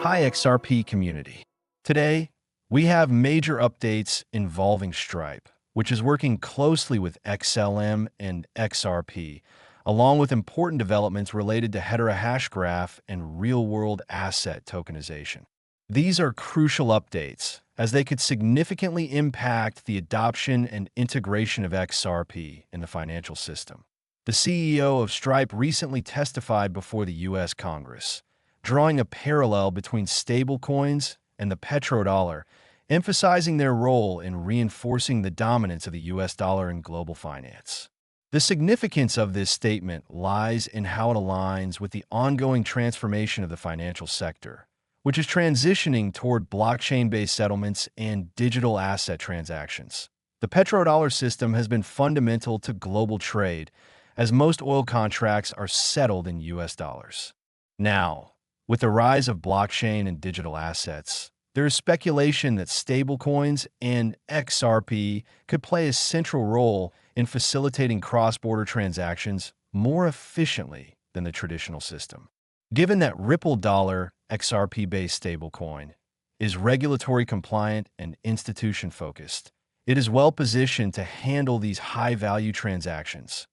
Hi XRP community. Today, we have major updates involving Stripe, which is working closely with XLM and XRP, along with important developments related to Hedera hash graph and real-world asset tokenization. These are crucial updates, as they could significantly impact the adoption and integration of XRP in the financial system. The CEO of Stripe recently testified before the U.S. Congress, drawing a parallel between stablecoins and the petrodollar, emphasizing their role in reinforcing the dominance of the U.S. dollar in global finance. The significance of this statement lies in how it aligns with the ongoing transformation of the financial sector, which is transitioning toward blockchain-based settlements and digital asset transactions. The petrodollar system has been fundamental to global trade, as most oil contracts are settled in U.S. dollars. Now, with the rise of blockchain and digital assets, there is speculation that stablecoins and XRP could play a central role in facilitating cross-border transactions more efficiently than the traditional system. Given that Ripple Dollar, XRP-based stablecoin, is regulatory compliant and institution-focused, it is well-positioned to handle these high-value transactions.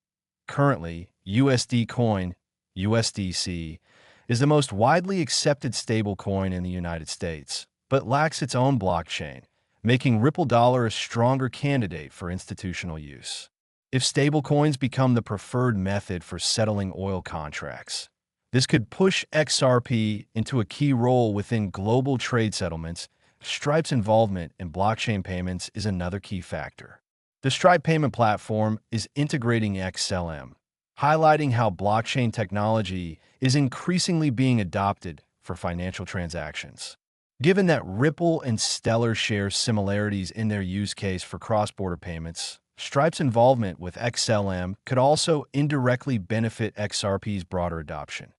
Currently, USD Coin, USDC, is the most widely accepted stablecoin in the United States, but lacks its own blockchain, making Ripple Dollar a stronger candidate for institutional use. If stablecoins become the preferred method for settling oil contracts, this could push XRP into a key role within global trade settlements. Stripe's involvement in blockchain payments is another key factor. The Stripe payment platform is integrating XLM, highlighting how blockchain technology is increasingly being adopted for financial transactions. Given that Ripple and Stellar share similarities in their use case for cross-border payments, Stripe's involvement with XLM could also indirectly benefit XRP's broader adoption.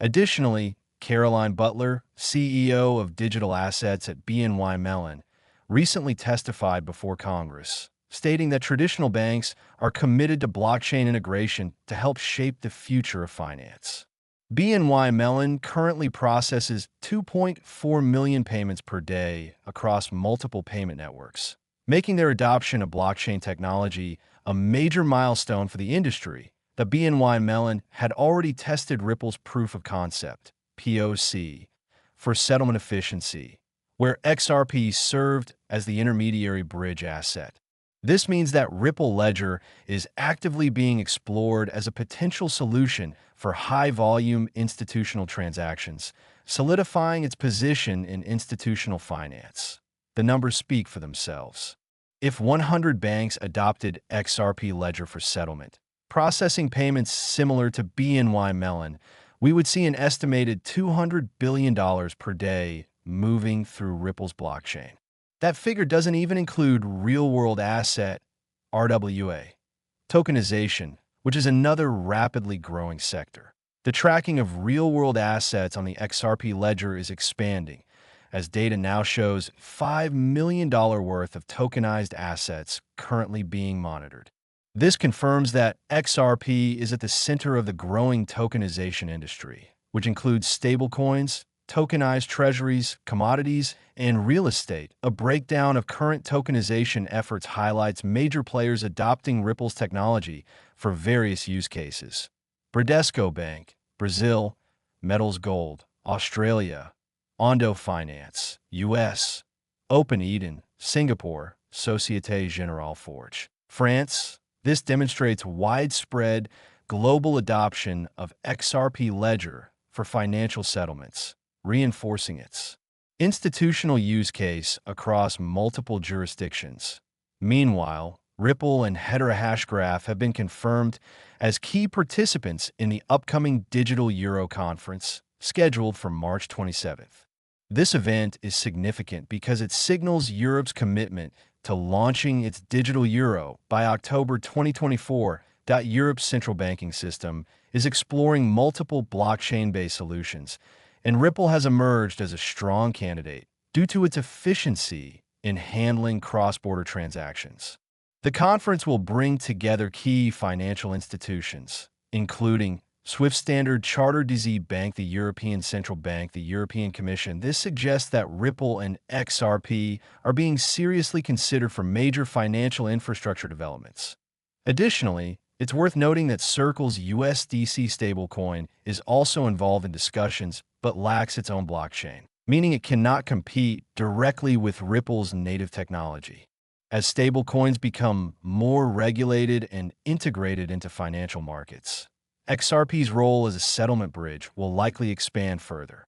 Additionally, Caroline Butler, CEO of digital assets at BNY Mellon, recently testified before Congress, stating that traditional banks are committed to blockchain integration to help shape the future of finance. BNY Mellon currently processes 2.4 million payments per day across multiple payment networks, making their adoption of blockchain technology a major milestone for the industry. The BNY Mellon had already tested Ripple's proof of concept, POC, for settlement efficiency, where XRP served as the intermediary bridge asset. This means that Ripple Ledger is actively being explored as a potential solution for high-volume institutional transactions, solidifying its position in institutional finance. The numbers speak for themselves. If 100 banks adopted XRP Ledger for settlement, processing payments similar to BNY Mellon, we would see an estimated $200 billion per day moving through Ripple's blockchain. That figure doesn't even include real-world asset, RWA, tokenization, which is another rapidly growing sector. The tracking of real-world assets on the XRP ledger is expanding, as data now shows $5 million worth of tokenized assets currently being monitored. This confirms that XRP is at the center of the growing tokenization industry, which includes stablecoins, tokenized treasuries, commodities, and real estate. A breakdown of current tokenization efforts highlights major players adopting Ripple's technology for various use cases. Bradesco Bank, Brazil; Metals Gold, Australia; Ondo Finance, US; Open Eden, Singapore; Société Générale Forge, France. This demonstrates widespread global adoption of XRP Ledger for financial settlements, reinforcing its institutional use case across multiple jurisdictions. Meanwhile, Ripple and Hedera Hashgraph have been confirmed as key participants in the upcoming Digital Euro Conference, scheduled for March 27th. This event is significant because it signals Europe's commitment to launching its digital euro by October 2024. Europe's central banking system is exploring multiple blockchain-based solutions, and Ripple has emerged as a strong candidate due to its efficiency in handling cross-border transactions. The conference will bring together key financial institutions, including SWIFT standard, Charter DZ Bank, the European Central Bank, the European Commission. This suggests that Ripple and XRP are being seriously considered for major financial infrastructure developments. Additionally, it's worth noting that Circle's USDC stablecoin is also involved in discussions but lacks its own blockchain, meaning it cannot compete directly with Ripple's native technology. As stablecoins become more regulated and integrated into financial markets, XRP's role as a settlement bridge will likely expand further.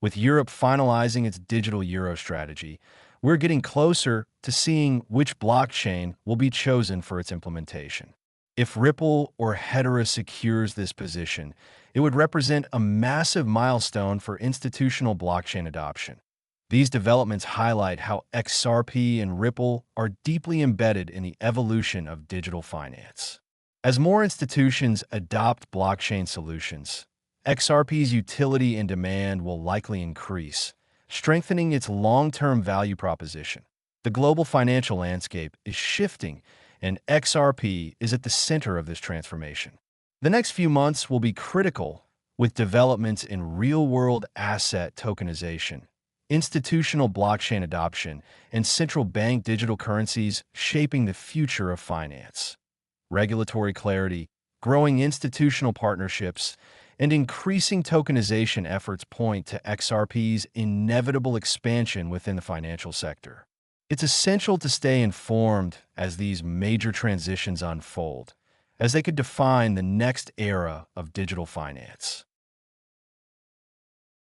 With Europe finalizing its digital euro strategy, we're getting closer to seeing which blockchain will be chosen for its implementation. If Ripple or Hedera secures this position, it would represent a massive milestone for institutional blockchain adoption. These developments highlight how XRP and Ripple are deeply embedded in the evolution of digital finance. As more institutions adopt blockchain solutions, XRP's utility and demand will likely increase, strengthening its long-term value proposition. The global financial landscape is shifting, and XRP is at the center of this transformation. The next few months will be critical, with developments in real-world asset tokenization, institutional blockchain adoption, and central bank digital currencies shaping the future of finance. Regulatory clarity, growing institutional partnerships, and increasing tokenization efforts point to XRP's inevitable expansion within the financial sector. It's essential to stay informed as these major transitions unfold, as they could define the next era of digital finance.